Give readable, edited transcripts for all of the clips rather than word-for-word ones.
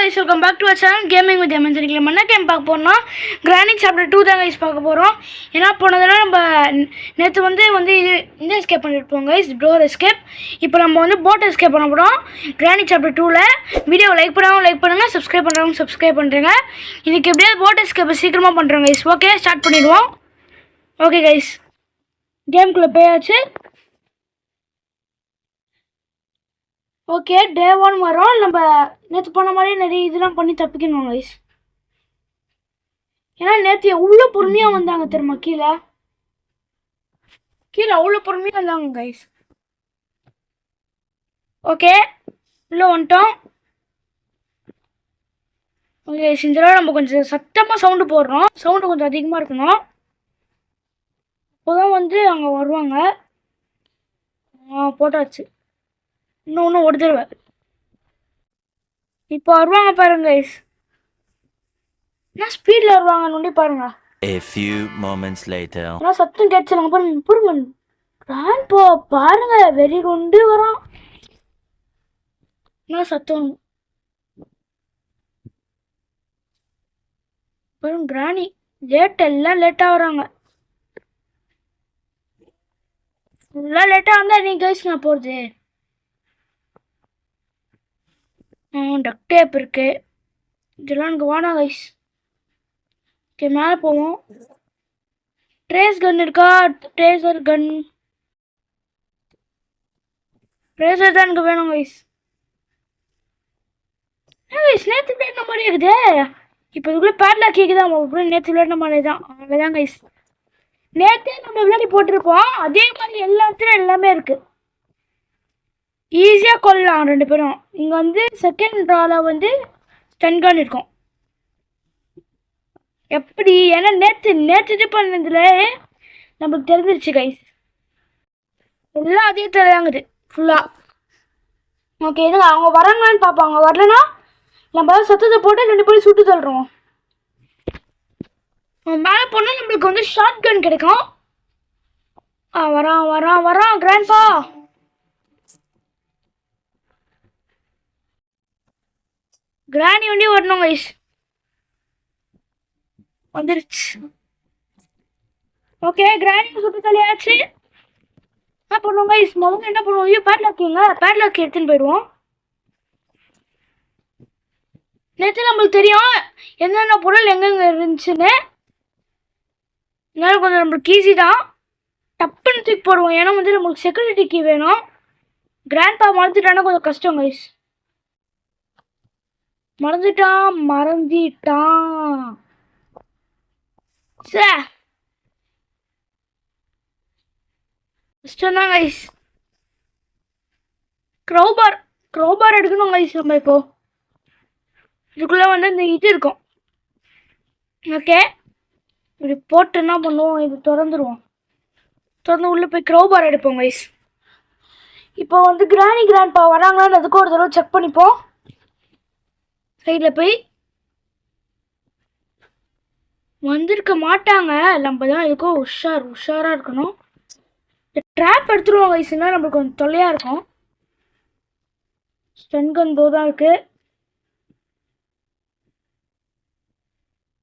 guys, welcome back to our channel Gaming with Yaman. சரிங்களா என்ன game பார்க்க போறோம்னா கிரானி சாப்டர் 2 தான் guys பார்க்க போறோம். ஏன்னா போனதடவை நம்ம நேத்து வந்து இது இந்த எஸ்கேப் பண்ணிருப்போம் guys, டோர் எஸ்கேப். இப்போ நம்ம வந்து போட் எஸ்கேப் பண்ண போறோம் கிரானி சாப்டர் 2ல. வீடியோ லைக் பண்ணுங்க, சப்ஸ்கிரைப் பண்றவங்க சப்ஸ்கிரைப் பண்றீங்க. இன்னைக்கு எப்படியாவது போட் எஸ்கேப் சீக்கிரமா பண்றோம் guys. ஓகே, ஸ்டார்ட் பண்ணிடுவோம். ஓகே guys, கேம்குள்ள போயாச்சு. ஓகே, டே 1 வரோம். நம்ம நேற்று போன மாதிரியே நிறைய இதெல்லாம் பண்ணி தப்பிக்கணும் கைஸ். ஏன்னா நேற்று எவ்வளோ பொறுமையாக வந்தாங்க தெரியுமா, கீழே அவ்வளோ பொறுமையாக வந்தாங்க கைஸ். ஓகே, உள்ளே வந்துட்டோம். ஓகே கைஸ், இந்த தடவை நம்ம கொஞ்சம் சத்தமாக சவுண்டு போடுறோம். சவுண்டு கொஞ்சம் அதிகமாக இருக்கணும், அப்போதான் வந்து அங்கே வருவாங்க. போட்டாச்சு. இன்னொன்று ஒரு தடவை இப்போ வருவாங்க பாருங்க கைஸ். என்ன ஸ்பீட்ல வருவாங்க நோண்டி பாருங்க. A few moments later. நான் சத்தம் கேட்சலாம் பாருங்க. கிராண்ட்பா பாருங்க, வெறி கொண்டு வரோம். நான் சத்தம் பாருங்க. கிராணி எல்லாம் லேட்டா வராங்க. ஃபுல்லா லேட்டா வந்தா நீ கைஸ் நான் போறது. டக் டேப் இருக்கு, இதெல்லாம் எனக்கு வேணாம் கைஸ். ஓகே, மேலே போவோம். ட்ரேஸ் கன் இருக்கா? ட்ரேசர் கன், ட்ரேசர் தான் எனக்கு வேணும் கைஸ். நேற்று விளையாடின மாதிரி இருக்குது. இப்போ இதுக்குள்ளே பேட்லாக் கேட்குதா? அப்புறம் நேற்று விளையாடின மாதிரி தான். அவ்வளோதான் கைஸ். நேற்றே நம்ம விளையாடி போட்டிருப்போம், அதே மாதிரி எல்லாத்துலையும் எல்லாமே இருக்குது. ஈஸியாக கொள்ளலாம் ரெண்டு பேரும். இங்கே வந்து செகண்ட் ட்ராவில் வந்து ஸ்டன் கன் இருக்கும். எப்படி? ஏன்னா நேற்று இது பண்ணதுல நம்மளுக்கு தெரிஞ்சிருச்சு கைஸ். எல்லாம் அதே தெரியாங்குது ஃபுல்லாக. ஓகே, இதுங்க அவங்க வராங்களான்னு பார்ப்பாங்க. வரலன்னா நம்ம சத்தத்தை போட்டு ரெண்டு பேரும் சுட்டு தள்ளுறோம். மேலே போனால் நம்மளுக்கு வந்து ஷார்ட் கன் கிடைக்கும். வரான் கிராண்ட்பா. கிராணி வண்டி வரணும் கைஸ். வந்துருச்சு. ஓகே, கிராணி சுட்டு தலையாச்சு. என்ன பண்ணுவோம் கைஸ்? முதல்ல என்ன பண்ணுவோம்? ஐயோ, பேட்லாக் எடுத்துன்னு போயிடுவோம். நேற்று நம்மளுக்கு தெரியும் என்னென்ன பொருள் எங்கெங்க இருந்துச்சுன்னு. அதனால கொஞ்சம் நம்மளுக்கு ஈஸி தான். டப்புன்னு தூக்கி போடுவோம். ஏன்னா வந்து நம்மளுக்கு செக்யூரிட்டி கீ வேணும். கிராண்ட்பா மறந்துட்டானா கொஞ்சம் கஷ்டம் கைஸ். மறந்துட்டான். கஷ்டம் தான் கைஸ். க்ரௌபார் எடுக்கணும் கைஸ். நம்ம இப்போ இதுக்குள்ளே வந்து இந்த இது இருக்கும். ஓகே, இப்படி போட்டு என்ன பண்ணுவோம்? இது திறந்து உள்ளே போய் க்ரௌபார் எடுப்போம் கைஸ். இப்போ வந்து கிராண்ட்பா வராங்களான்னு அதுக்கு ஒரு தடவை செக் பண்ணிப்போம். சைடில் போய் வந்திருக்க மாட்டாங்க. நம்ம தான் எதுக்கும் உஷாராக இருக்கணும். ட்ராப் எடுத்துருவோம் கைஸ்னா நம்மளுக்கு கொஞ்சம் தொல்லையாக இருக்கும். ஸ்டன் கன் தான் இருக்கு.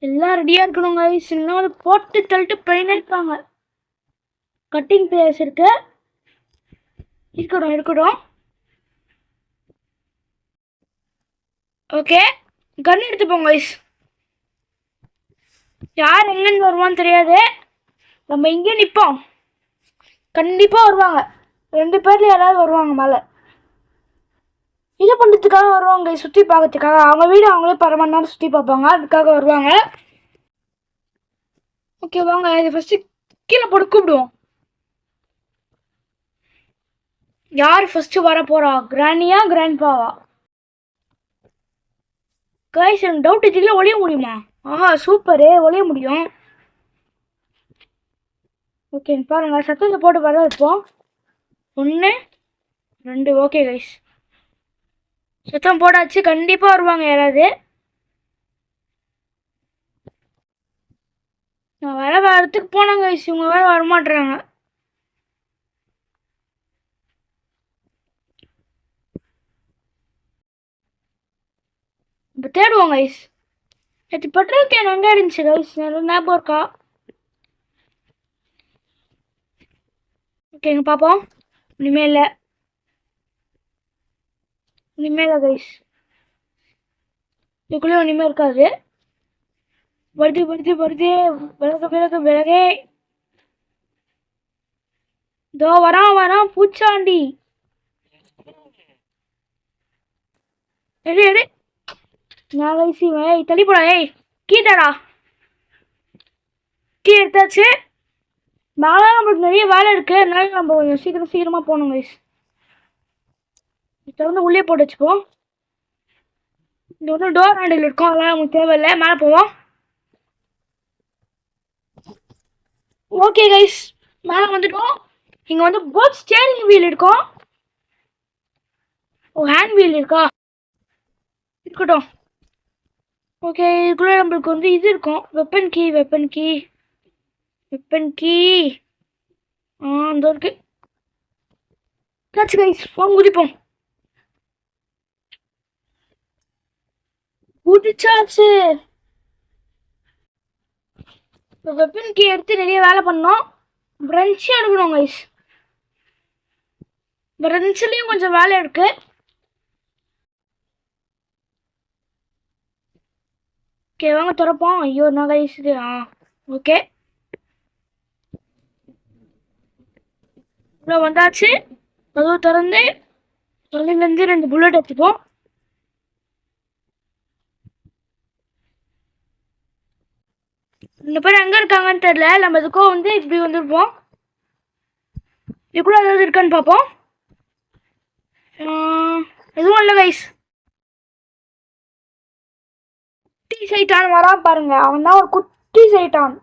எல்லாம் ரெடியாக இருக்கணும் கைஸ். இல்லைன்னா வந்து போட்டு தள்ளிட்டு போயினே இருப்பாங்க. கட்டிங் பிளேஸ் இருக்கட்டும். ஓகே, கன் எடுத்துப்போம் கைஸ். யார் எங்கேருந்து வருவான்னு தெரியாது. நம்ம இங்கே நிற்போம். கண்டிப்பாக வருவாங்க. ரெண்டு பேர்ல யாராவது வருவாங்க. மேலே இது பண்ணுறதுக்காக வருவாங்க, சுற்றி பார்க்கறதுக்காக. அவங்க வீடு அவங்களே பரமணி நேரம் சுற்றி பார்ப்பாங்க, அதுக்காக வருவாங்க. ஓகே வாங்க, இது ஃபஸ்ட்டு கீழே போட்டு கூப்பிடுவோம். யார் ஃபஸ்ட்டு வர போகிறா? கிராணியா கிராண்ட்பாவா? கைஸ், எனக்கு டவுட் இதுல ஒளிய முடியுமா? சூப்பரு, ஒளிய முடியும். ஓகே பாருங்க, சத்தத்தை போட்டு பார்த்தா இருப்போம். 1 2. ஓகே கைஸ், சத்தம் போடாச்சு. கண்டிப்பாக வருவாங்க யாராவது. நான் வேற இடத்துக்கு போனேன் கைஸ், இவங்க வேற வரமாட்டுறாங்க. இப்போ தேடுவோம் கைஸ். நேற்று பெட்ரோல் கேன் எங்கே இருந்துச்சு கைஸ்? ஞாபகம் இருக்கா? ஓகேங்க பார்ப்போம். இனிமேல் கைஸ், இதுக்குள்ளே ஒன்றுமே இருக்காது. விலகே. இதோ வரான் பூச்சாண்டி. எடு நான் கைஸ் தள்ளிப்படா. கீட்டாடா, கீ எடுத்தாச்சு. மேலே நம்மளுக்கு நிறைய வேலை இருக்குது, அதனால நம்ம கொஞ்சம் சீக்கிரமாக போகணும் கைஸ். திறந்து உள்ளே போட்டு வச்சுப்போம். இந்த ஒன்றும் டோர் ஹேண்டில் இருக்கும், அதெல்லாம் நமக்கு தேவையில்லை. மேலே போவோம். ஓகே கைஸ், மேலே வந்துட்டோம். இங்கே வந்து போட் ஸ்டேரிங் வீல் இருக்கும். ஹேண்ட் வீல் இருக்கா? இருக்கட்டும். ஓகே, இதுக்குள்ளே நம்மளுக்கு வந்து இது இருக்கும். வெப்பன் கீ அந்த இருக்கு. கைஸ் போங்க, குதிச்சாச்சு. வெப்பன் கீ எடுத்து நிறைய வேலை பண்ணோம். பிரன்ச்சு எடுக்கணும் கைஸ். பிரன்ச்லேயும் கொஞ்சம் வேலை இருக்கு. ஓகே வாங்க திறப்போம். ஐயோ நான் கைஸ் இது ஓகே இவ்வளோ வந்தாச்சு. அதுவும் திறந்து தொலைலேருந்து 2 புல்லட் எடுத்துப்போம். இந்த பேர் எங்கே இருக்காங்கன்னு தெரியல. நம்ம எதுக்கோ வந்து இப்படி வந்துருப்போம். இதுக்குள்ள ஏதாவது இருக்கான்னு பார்ப்போம். எதுவும் இல்லை கைஸ். குட்டி சைட்டான் வரான் பாருங்க. அவன் தான் ஒரு குட்டி சைட்டான்,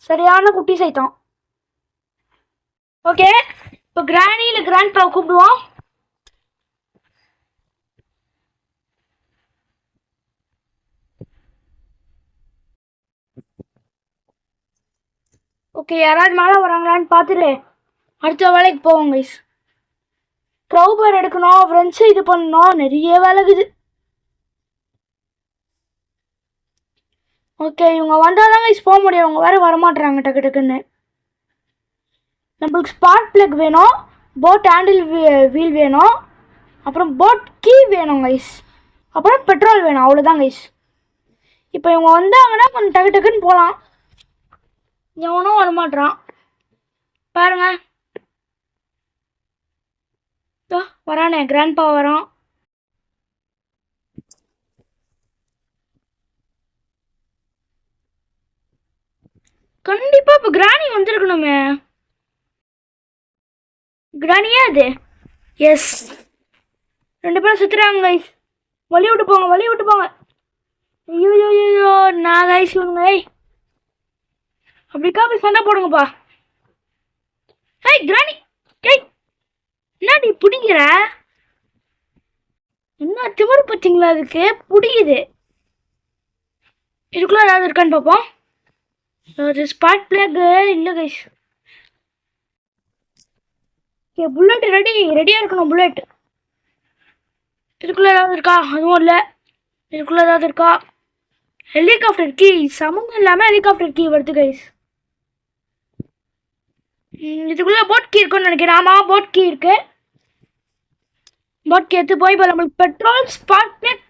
சரியான குட்டி சைட்டான். ஓகே, இப்போ கிராணி இல்லை கிராண்ட் பாவை கூப்பிடுவோம். ஓகே, யாராவது மேலே வராங்களான்னு பார்த்துட்டு அடுத்த வேலைக்கு போவோம் கைஸ். க்ரௌபர் எடுக்கணும், ஃப்ரெண்ட்ஸு இது பண்ணணும், நிறைய வேலை இருக்குது. ஓகே, இவங்க வந்தால் தான் கைஸ் போக முடியும். அவங்க வேறு வரமாட்டுறாங்க டக்குன்னு. நம்மளுக்கு ஸ்பார்க் பிளக் வேணும், போட் ஹேண்டில் வீல் வேணும், அப்புறம் போட் கீ வேணும் கைஸ், அப்புறம் பெட்ரோல் வேணும். அவ்வளோதான் கைஸ். இப்போ இவங்க வந்தாங்கன்னா கொஞ்சம் டக்குன்னு போகலாம். எவனும் வரமாட்டான் பாருங்க. வரானே கிராண்ட்பா வரான். கண்டிப்பா இப்போ கிராணி வந்திருக்கணுமே. கிராணியா அது? எஸ், 2 பேரும் சுற்றுறாங்க கைஸ். வழி விட்டு போங்க. ஐயோ நான் கைஸ் சொல்லுங்க. அப்படிக்கா போய் சண்டை போடுங்கப்பா. கிராணி என்னடி பிடிக்கிற? என்ன திமிரு பார்த்தீங்களா? அதுக்கு பிடிக்குது. இதுக்குள்ள ஏதாவது இருக்கான்னு பார்ப்போம். ஒரு ஸ்பாட் பிளக் இல்லை கைஸ். ஓகே, புல்லட் ரெடியாக இருக்கணும். புல்லட் இதுக்குள்ளே ஏதாவது இருக்கா? அதுவும் இல்லை. இதுக்குள்ளே ஏதாவது இருக்கா? ஹெலிகாப்டர் கீ, சமூகம் இல்லாமல் ஹெலிகாப்டர் கீ வருது கைஸ். இதுக்குள்ளே போட் கீ இருக்குன்னு நினைக்கிறேன். ஆமாம், போட் கீ இருக்கு. போட் கீ எடுத்து போய் இப்போ நம்மளுக்கு petrol, spark plug,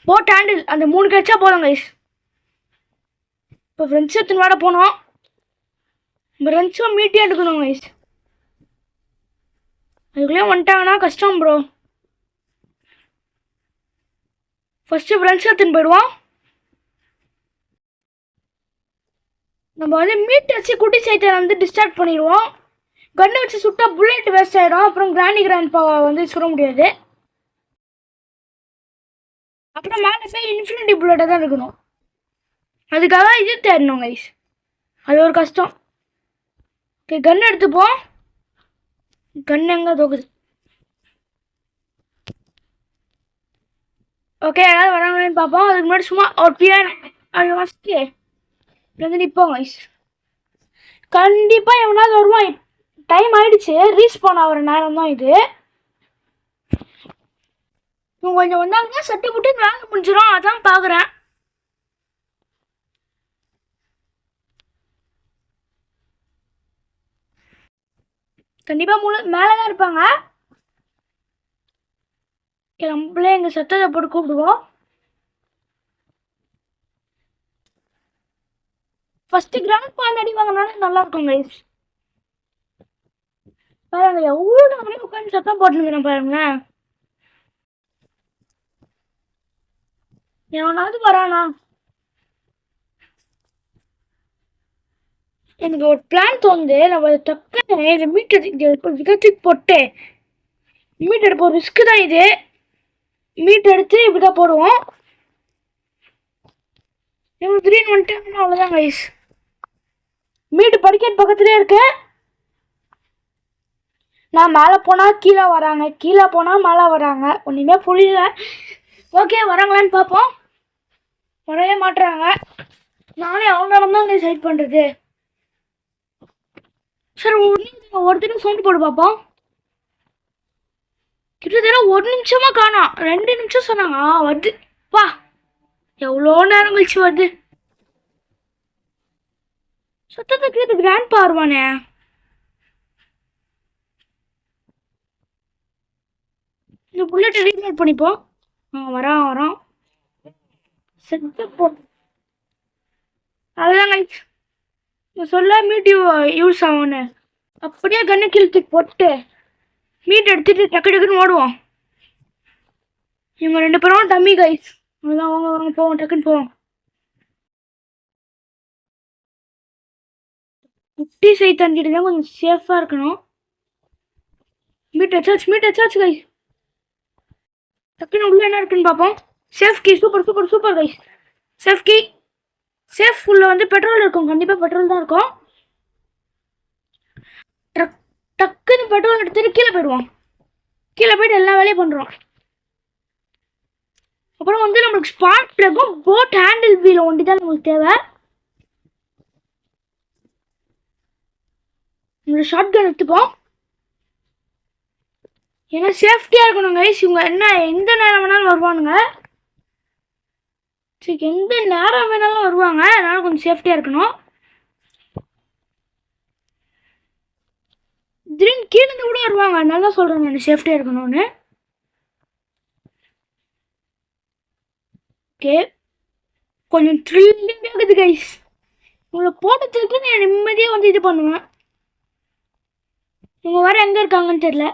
boat handle அந்த 3 கிடைச்சா போதும் கைஸ். இப்போ ஃப்ரெண்ட்ஸ் எடுத்துன்னு வேற போனோம். ஃப்ரெண்ட்ஸும் மீட்டியாக எடுக்கணும் கைஸ். அதுக்குள்ளேயே வந்துட்டாங்கன்னா கஷ்டம் ப்ரோ. ஃபஸ்ட்டு ஃப்ரெண்ட்ஸ் எடுத்துன்னு போயிடுவோம். நம்ம வந்து மீட் வச்சு குட்டி சைட்டை வந்து டிஸ்ட்ராக்ட் பண்ணிடுவோம். கண்ணை வச்சு சுட்டா புல்லட் வேஸ்ட் ஆகிடும். அப்புறம் கிராண்ட்பா வந்து சுட முடியாது. அப்புறம் மேலே போய் இன்ஃபினிட்டி புல்லட்டை தான் இருக்கணும். அதுக்காக இது தேடணும் கைஸ். அது ஒரு கஷ்டம். ஓகே, கன் எடுத்துப்போம். கன் எங்கே தோக்குது? ஓகே, யாராவது வராங்கன்னு பார்ப்போம். அதுக்கு முன்னாடி சும்மா ஒரு பியானோ அது ஃபஸ்ட்டு வந்து நிற்போம் கைஸ். கண்டிப்பாக எவனாவது வருவான். டைம் ஆகிடுச்சு, ரீஸ்பான் ஆகிற நேரம் தான் இது. இவங்க கொஞ்சம் வந்தாங்கன்னா சட்டி போட்டு வேலை முடிஞ்சு முடிஞ்சிடும், அதான் பார்க்குறேன். கண்டிப்பாக மேலே தான் இருப்பாங்க. நம்மளே எங்கள் சத்தத்தை போட்டு கூப்பிடுவோம். ஃபஸ்ட்டு கிராண்ட் பால் அடி வாங்கினாலும் நல்லாயிருக்கும் கைஸ். பாருங்க எவ்வளோ நேரமே உட்காந்து சத்தம் போட்டுருக்கிறேன் பாருங்களேன். எவனாவது வரானா? எனக்கு ஒரு பிளான் தோணுது. நம்ம டக்குன்னு இதை மீட்டர் போட்டு மீட் எடுப்போம். ரிஸ்க்கு தான் இது. மீட் எடுத்து இப்படி தான் போடுவோம். இவங்க திடீர்னு வந்துட்டாங்கன்னா அவ்வளோதான் கைஸ். மீட்டு படிக்கட்டு பக்கத்துலேயே இருக்கு. நான் மேலே போனால் கீழே வராங்க, கீழே போனால் மேலே வராங்க. ஒன்றுமே புரியல. ஓகே, வராங்களான்னு பார்ப்போம். வரவே மாட்டுறாங்க. நானே அவங்க நேரம் தான் சைட் பண்ணுறது. சார் ஒருத்தரும் சவுண்டு போட்டு பார்ப்போம். கிட்டத்தட்ட 1 நிமிஷமா காணோம். 2 நிமிஷம் சொன்னாங்க. வருது வா. எவ்வளோ நேரம் கழிச்சு வருது. சத்தத்தை கேட்டு கிராண்ட் பா வருவானே. இந்த புல்லட்டை ரீலோட் பண்ணிப்போம். வரான் செத்து போ. அதுதான் சொல்ல மீட் யூஸ் ஆகும்னு அப்படியே கண்ணு கிழத்துக்கு போட்டு மீட் எடுத்துட்டு டக்கு டக்குன்னு ஓடுவோம். இவங்க 2 பேரும் டம்மி கைஸ். அவ்வளோதான், வாங்க போவோம், டக்குன்னு போவோம். குட்டி சைட் தண்டிட்டு தான் கொஞ்சம் சேஃபாக இருக்கணும். மீட் அச்சாச்சு கைஸ். டக்குன்னு உள்ள என்ன இருக்குன்னு பார்ப்போம். Safe key. Super guys. Safe key. Safe உள்ள வந்து பெட்ரோல் இருக்கும். கண்டிப்பாக பெட்ரோல் தான் இருக்கும். டக்குன்னு பெட்ரோல் எடுத்துட்டு கீழே போயிடுவோம். கீழே போயிட்டு எல்லா வேலையும் பண்ணுறோம். அப்புறம் வந்து நம்மளுக்கு ஸ்பார்க் ப்ளக்கும் போட் ஹேண்டில் வீல் ஒண்டி தான் நம்மளுக்கு தேவை. நம்மளோட ஷார்ட் கன் எடுத்துப்போம். ஏன்னா சேஃப்டியாக இருக்கணும் கைஸ். இவங்க என்ன எந்த நேரம் வேணாலும் வருவானுங்க. சரி, எந்த நேரம் வேணாலும் வருவாங்க. அதனால கொஞ்சம் சேஃப்டியாக இருக்கணும். திடீர்னு கீழே கூட வருவாங்க. அதனால தான் சொல்கிறேன் நான் சேஃப்டியாக இருக்கணும்னு. ஓகே, கொஞ்சம் த்ரில்லிங்காக இருக்குது கைஸ். உங்களை போட்டு திருட்டு நான் நிம்மதியாக வந்து இது பண்ணுவேன். இவங்க வர எங்கே இருக்காங்கன்னு தெரியல.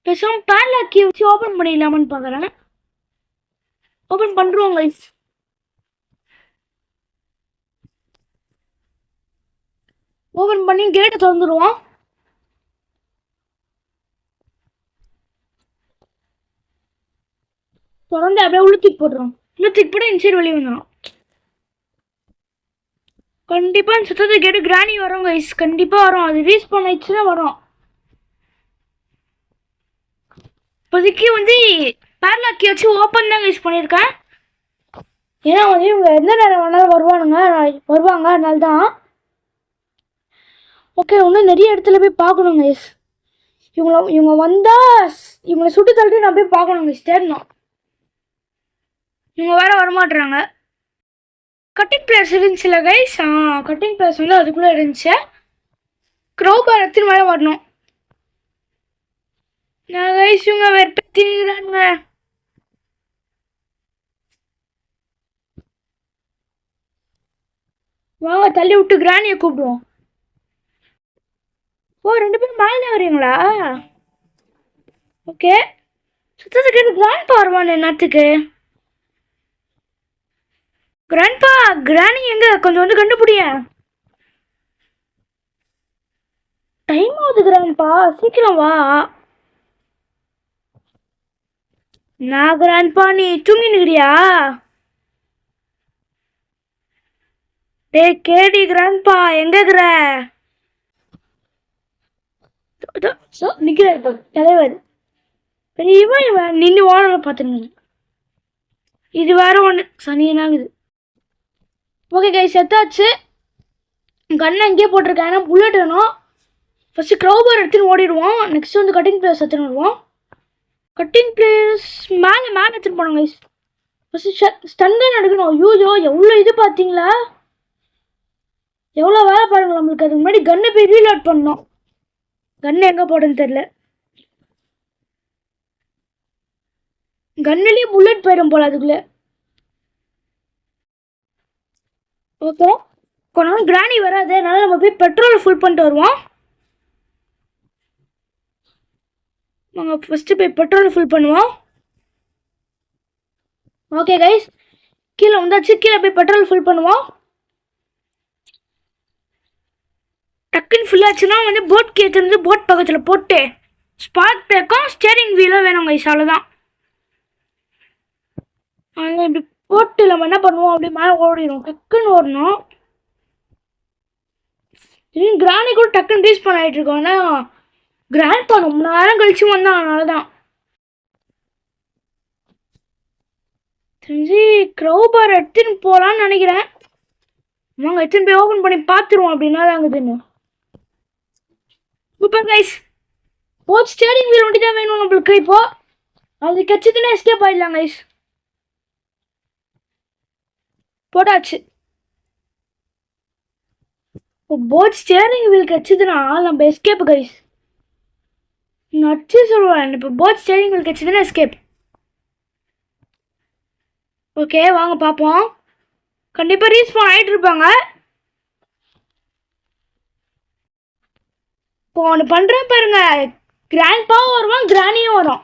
பேசாமல் பேட்லாக்கி வச்சு ஓப்பன் பண்ணிடலாமான்னு பார்க்குறேன். ஓப்பன் பண்ணுறோம் கைஸ். ஓப்பன் பண்ணி கேட்டை திறந்துடுவோம். தொடர்ந்து அப்படியே உளுத்திட்டு போட்டுரும். உளுத்திட்டு போட்டு இன்சைடு வெளியே வந்துடும். கண்டிப்பாக இந்த சுத்தத்தை கேட்டு கிராணி வரும் கைஸ். கண்டிப்பாக வரும். அது ரீஸ் பண்ணிச்சுன்னா வரும். இப்போதைக்கு வந்து பேர்லாக்கி வச்சு ஓப்பன் தான் கைஸ் பண்ணியிருக்கேன். ஏன்னா வந்து இவங்க எந்த நேரம் வேணாலும் வருவாங்க. அதனால தான். ஓகே, இன்னும் நிறைய இடத்துல போய் பார்க்கணும் கைஸ். இவங்க வந்தால் இவங்களை சுட்டு தள்ளிட்டு நான் போய் பார்க்கணும் கைஸ். தேடணும். இவங்க வேற வரமாட்டுறாங்க. கட்டிங் பிளேஸ் இருந்துச்சுல கைஸ். கட்டிங் பிளேஸ் வந்து அதுக்குள்ளே இருந்துச்சு. க்ரௌபார் எடுத்துன்னு மேலே வரணும். நான் கைஸ் இவங்க வெறுப்பேற்றிக்கிறாங்க. வாங்க தள்ளி விட்டு கிராணியை கூப்பிடுவோம். ஓ, 2 பேரும் மேலே வரீங்களா? ஓகே, சுத்தத்தை கேட்டு கிராண்ட் பா வருவான். என்னத்துக்கு கிராண்ட்பா? கிராணி எங்க? கொஞ்சம் வந்து கண்டுபிடிய. டைம் ஆகுது கிராண்ட்பா, சீக்கிரம் வா. நான் கிராண்ட்பா, நீ தூங்கி நிக்கிறியா? டே கேடி கிராண்ட்பா, எங்க இருக்கிற? நிக்கிற தலைவர் பெரியவா. இவன் நின்று ஓடல பார்த்துருங்க. இது வேற ஒன்று சனியனாகுது. Okay guys, செத்தாச்சு. கண்ணை எங்கேயே போட்டிருக்கேன். ஏன்னா புல்லட் வேணும். ஃபஸ்ட்டு க்ரௌபார் எடுத்துன்னு ஓடிடுவோம். நெக்ஸ்ட் வந்து கட்டிங் பிளேஸ் எடுத்துன்னு வருவோம். கட்டிங் பிளேஸ் மேலே எடுத்துன்னு போனோம் கைஸ். ஃபஸ்ட்டு ஸ்டன் கன் எடுக்கணும். ஐயோ எவ்வளோ இது பார்த்தீங்களா, எவ்வளோ வேலை பாருங்க நம்மளுக்கு. அதுக்கு முன்னாடி கன்னை போய் ரீலோட் பண்ணோம். கன் எங்கே போடுன்னு தெரில. கன்னுலேயே புல்லட் போயிடும் போல அதுக்குள்ளே. ஓகே, கொஞ்ச நாள் கிராணி வராது, அதனால நம்ம போய் பெட்ரோலை ஃபுல் பண்ணிட்டு வருவோம். நாங்கள் ஃபஸ்ட்டு போய் பெட்ரோலை ஃபுல் பண்ணுவோம். ஓகே கைஸ், கீழே வந்தாச்சு. கீழே போய் பெட்ரோல் ஃபுல் பண்ணுவோம். டக்குன்னு ஃபுல் ஆச்சுன்னா வந்து போட் கேத்துருந்து போட் பக்கத்தில் போட்டு ஸ்பார்க் பேக்கும் ஸ்டேரிங் வீலும் வேணும் கைஸ், அவ்வளோதான். அதில் இப்படி போட்டு நம்ம என்ன பண்ணுவோம், அப்படி மேலே ஓடிடும். டக்குன்னு ஓடணும். கிராணி கூட டக்குன்னு ரீச் பண்ண ஆகிட்டு இருக்கோம். ஆனால் கிராண்ட் பா ரொம்ப நேரம் கழிச்சு வந்தான், அதனால தான். தெரிஞ்சு க்ரௌபார் எடுத்துன்னு போகலான்னு நினைக்கிறேன். வாங்க எடுத்துன்னு போய் ஓப்பன் பண்ணி பார்த்துருவோம் அப்படின்னா தாங்குதுன்னு. Super guys, boat steering wheel ஒண்டி தான் வேணும் நம்மளுக்கு. இப்போ அது கச்சிதுன்னா எஸ்கேப் ஆகிடலாம் கைஸ். போட்டாச்சு. இப்போ போட் ஸ்டேரிங் வீல் கச்சிதுன்னா நம்ம எஸ்கேப் கைஸ். நச்சு சொல்லுவேன். இப்போ போட் ஸ்டேரிங் வீல் கச்சிதுன்னா எஸ்கேப். ஓகே வாங்க பார்ப்போம். கண்டிப்பாக ரீஸ்பான் ஆகிட்டு இருப்பாங்க. இப்போ ஒன்று பண்ணுறேன் பாருங்க, கிராண்ட் பாவும் வருவான், கிராணியும் வரும்.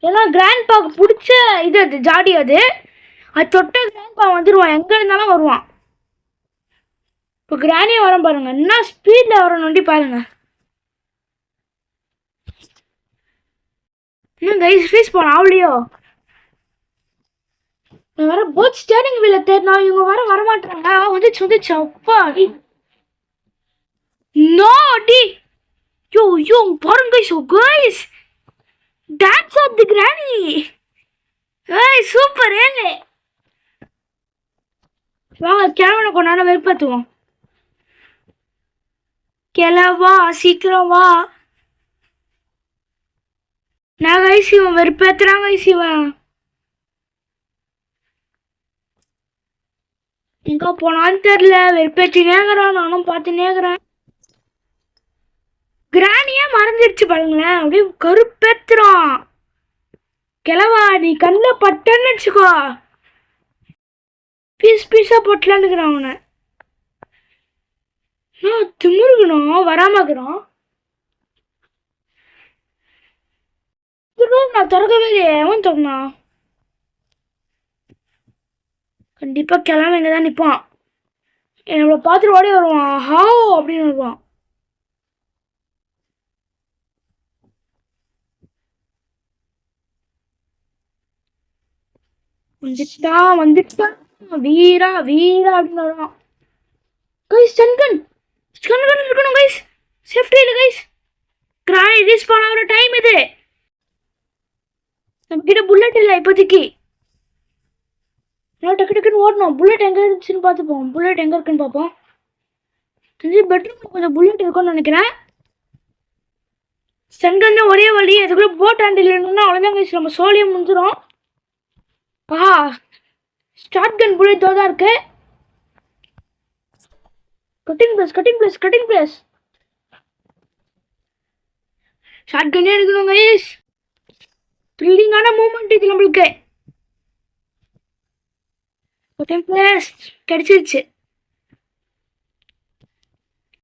ஏன்னா கிராண்ட் பாவுக்கு பிடிச்ச இது அது ஜாடி, அது தொட்ட கிராண்ட் பா வந்துடுவான், எங்கே இருந்தாலும் வருவான். இப்போ கிராணியும் வரும் பாருங்க, என்ன ஸ்பீடில் வரணுண்டி பாருங்க. இன்னும் கைஸ் ரீஸ்பான் ஆகலையோ. வர போட் ஸ்டேரிங் வீல தேடினா இவங்க வரமாட்டாங்க. வந்துச்சு அப்பா. நோ டி யோ பாருங்க guys. Guys dance of the granny. ஏய் சூப்பர். வாங்க கிளம்பணும், கொஞ்ச நேரம் வெறுப்பத்துவோம். கிளவா சீக்கிரம் வா. நான் கைஸ் இவன் வெறுப்பேத்துறான் கைஸ். இவன் எங்க போனான்னு தெரியல, வெறுப்பேற்றினேங்கிறான். நானும் பார்த்துனேங்கிறேன். கிராணியே மறந்துடுச்சு பாருங்களேன், அப்படியே கருப்பேத்துறான். கிளவா நீ கண்ணில் பட்டன்னு வச்சுக்கோ, பீஸ் பீஸாக போட்டலான்னுக்கிறான் அவனை. திமுருகணும் வராமக்குறான். நான் திறக்கவே இல்லையே, அவன் திறந்தான். கண்டிப்பாக கிளம்ப இங்கே தான் நிற்பான். என்னை பார்த்துட்டு ஓடி வருவான். ஹாவ் அப்படின்னு வருவான். வந்துட்டான் வீரா வீரா அப்படின்னு வருவான். கைஸ் ஸ்டன் கன் இருக்கணும் கைஸ். சேஃப்டி இல்லை கைஸ். கிராணி ரீஸ்பான் ஆகிற டைம் இது. நம்ம கிட்ட புல்லட் இல்லை இப்போதைக்கு. டக்கு டக்குன்னு ஓடணும். புல்லட் எங்கே இருந்துச்சுன்னு பார்த்துப்போம். புல்லட் எங்கே இருக்குன்னு பார்ப்போம். தெரிஞ்சு பெட்ரூமில் கொஞ்சம் புல்லட் இருக்கும்னு நினைக்கிறேன். ஸ்டன் கன் தான் ஒரே வழி. அதுக்குள்ளே போட் ஹேண்டில் இல்லைன்னா அவ்வளோதான் கைஸ், நம்ம சோழியம் முடிஞ்சிடும். ஸ்டார்ட் கன் புல்லட் தான் இருக்கு. Cutting place. ஷார்ட் கன்னே எடுக்கணும் கைஸ். த்ரில்லிங்கான மூமெண்ட் இது நம்மளுக்கு. கட்டிங் பிளேஸ் கிடைச்சிருச்சு.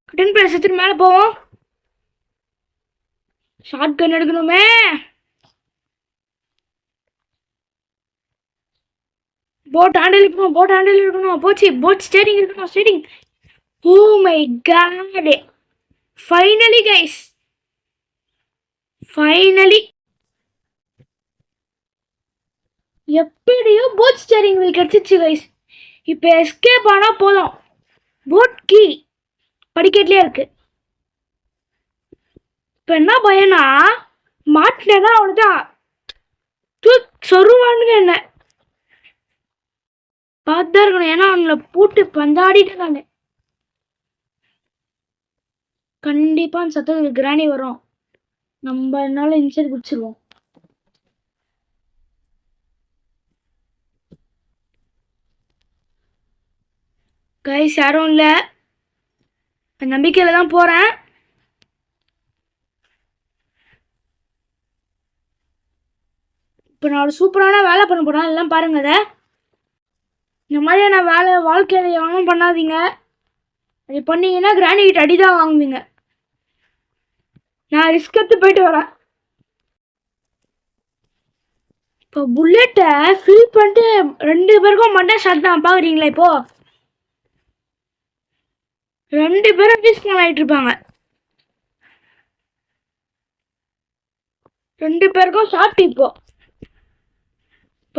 கட்டிங் பிளேஸ் எடுத்துட்டு மேலே போவோம். ஷார்ட் கன் எடுக்கணுமே. போட் ஹேண்டில் இருக்கணும். போச்சு. போட் ஸ்டேரிங் இருக்கணும். Oh my God, finally guys, finally எப்படியோ போட் ஸ்டேரிங் வீல் கிடச்சிச்சு கைஸ். இப்போ எஸ்கேப் ஆனால் போதும். போட் கீ படிக்கட்லேயே இருக்கு. இப்போ என்ன பயனா, மாட்டினேன்னா அவனுதான் சொருவானுங்க. என்ன பார்த்துதான் இருக்கணும், ஏன்னா அவங்கள போட்டு பந்தாடிட்டு நான். கண்டிப்பாக அந்த சத்தத்துக்கு கிராணி வரும். நம்ம என்னால் இன்சைட் குடிச்சிருவோம். கைஸ் யாரும் இல்லை, நம்பிக்கையில் தான் போகிறேன். இப்போ நான் ஒரு சூப்பரான வேலை பண்ண போகிறேன், எல்லாம் பாருங்க. அதை இந்த மாதிரியான வேலை வாழ்க்கையில் எவனும் பண்ணாதீங்க. அது பண்ணீங்கன்னா கிராணி கிட்ட அடி தான் வாங்குவீங்க. நான் ரிஸ்க் எடுத்து போயிட்டு வரேன். இப்போ புல்லட்டை ஃபில் பண்ணிட்டு 2 பேருக்கும் மண்டை ஷாட் தான் பார்க்குறீங்களா? இப்போ 2 பேரும் பீஸ்ஃபுல் ஆகிட்டு இருப்பாங்க. 2 பேருக்கும் ஷாட். இப்போ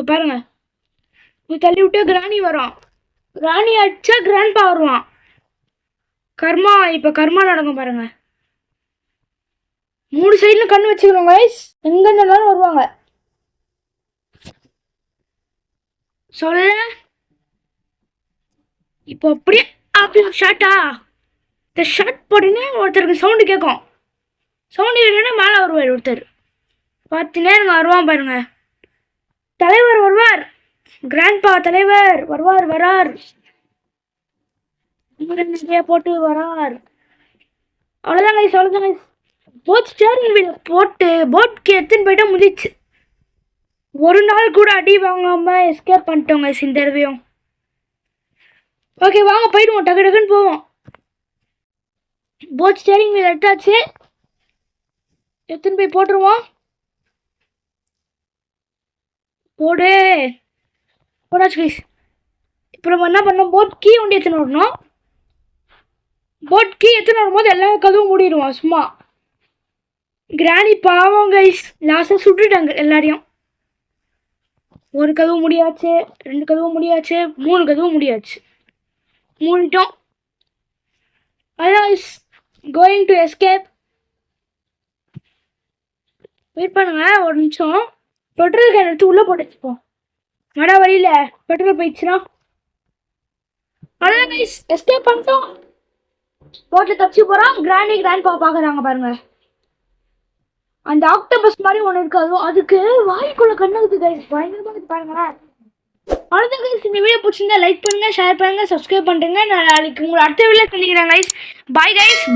பாருங்க, நீ தள்ளி விட்டு கிராணி வரும். கிராணி அடிச்சா கிராண்ட்பா வருவான். கர்மா, இப்போ கர்மா நடக்கும் பாருங்க. 3 சைடில் கண்ணு வச்சுக்கிறோம் கைஸ், எங்கே இருந்தாலும் வருவாங்க. சொல்ல இப்போ அப்படியே ஷாட்டா, இந்த ஷாட் போட்டீங்கன்னா ஒருத்தருக்கு சவுண்டு கேட்கும். சவுண்டு கேட்டோன்னா மேலே வருவார் ஒருத்தர். பார்த்துனே இருங்க, வருவான் பாருங்க. தலைவர் வருவார், கிராண்ட்பா தலைவர் வரார். நிறைய போட்டு வரார். அவ்வளோதான் கைஸ். போட் ஸ்டேரிங் வீல் போட்டு போட்க்கு எடுத்துன்னு போயிட்டா முடிச்சு. ஒரு நாள் கூட அடி வாங்காமல் எஸ்கேப் பண்ணிட்டோங்க இந்த தடவையும். ஓகே வாங்க போயிடுவோம், டக்கு டக்குன்னு போவோம். போட் ஸ்டேரிங் வீல் எடுத்தாச்சு, எடுத்துன்னு போய் போட்டுருவோம். போடாச்சு கைஸ். இப்போ நம்ம என்ன பண்ணோம், போட் கீ ஒன்று எடுத்துன்னு வரணும். போட் கீ எடுத்துன்னு வரும்போது எல்லா கதவும் மூடிடுவோம் சும்மா. கிராணி பாவம் கைஸ், லாஸ்ட்டாக சுட்டுட்டாங்க எல்லாரையும். 1 கதவு முடியாச்சு, 2 கதவு முடியாச்சு, 3 கதவு முடியாச்சு. மூடிட்டோம். அதான் கோயிங் டு எஸ்கேப். வெயிட் பண்ணுங்க ஒரு நிமிஷம். பெட்ரோல் கேன் எடுத்து உள்ளே போட்டு வச்சுப்போம். வர வழியில் பெட்ரோல் போயிடுச்சுன்னா அதான் கைஸ் எஸ்கேப் பண்ணிட்டோம். போட்டு தப்பிச்சு போகிறோம். கிராண்ட்பா பார்க்குறாங்க பாருங்க. அந்த ஆக்டோபஸ் மாதிரி ஒன்று இருக்காது, அதுக்கு வாய்க்குள்ள கண்ணுக்குது கைஸ், பயங்கரமாக இருக்குது பாருங்களேன். அவ்வளோதான் கைஸ், இந்த வீடியோ பிடிச்சிருந்தா லைக் பண்ணுங்கள், ஷேர் பண்ணுங்கள், சப்ஸ்கிரைப் பண்ணுறேங்க. நான் நாளைக்கு உங்களை அடுத்த வீடியோவில் சந்திக்கிறேன் கைஸ். Bye guys.